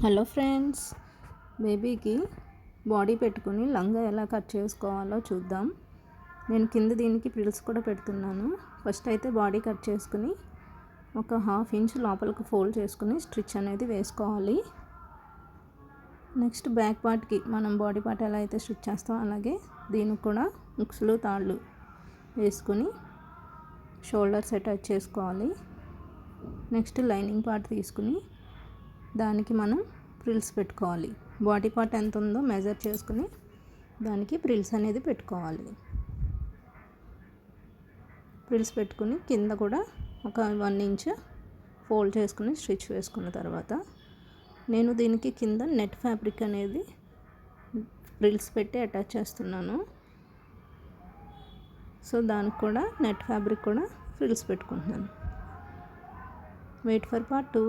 Hello friends, బేబీకి body పెట్టుకుని లంగా ఎలా కట్ చేసుకోవాలో చూద్దాం. నేను కింద దీనికి ప్రిల్స్ కూడా పెడుతున్నాను. ఫస్ట్ అయితే బాడీ కట్ చేసుకుని ఒక 1/2 ఇంచ్ లోపలికి ఫోల్డ్ చేసుకుని స్టిచ్ అనేది వేసుకోవాలి. నెక్స్ట్ బ్యాక్ పార్ట్కి మనం బాడీ పార్ట్ ఎలా అయితే స్టిచ్ చేస్తామో అలాగే దీనికి కూడా ఉక్సులు తాళ్ళు వేసుకుని షోల్డర్స్ అటాచ్ చేసుకోవాలి. నెక్స్ట్ లైనింగ్ పార్ట్ తీసుకుని దానికి మనం ప్రిల్స్ పెట్టుకోవాలి. బాడీ పార్ట్ ఎంత ఉందో మెజర్ చేసుకుని దానికి ప్రిల్స్ అనేది పెట్టుకోవాలి. ప్రిల్స్ పెట్టుకుని కింద కూడా ఒక 1 ఇంచ్ ఫోల్డ్ చేసుకుని స్టిచ్ వేసుకున్న తర్వాత నేను దీనికి కింద నెట్ ఫ్యాబ్రిక్ అనేది ప్రిల్స్ పెట్టి అటాచ్ చేస్తున్నాను. సో దానికి కూడా నెట్ ఫ్యాబ్రిక్ కూడా ఫ్రిల్స్ పెట్టుకుంటున్నాను. Wait for part 2.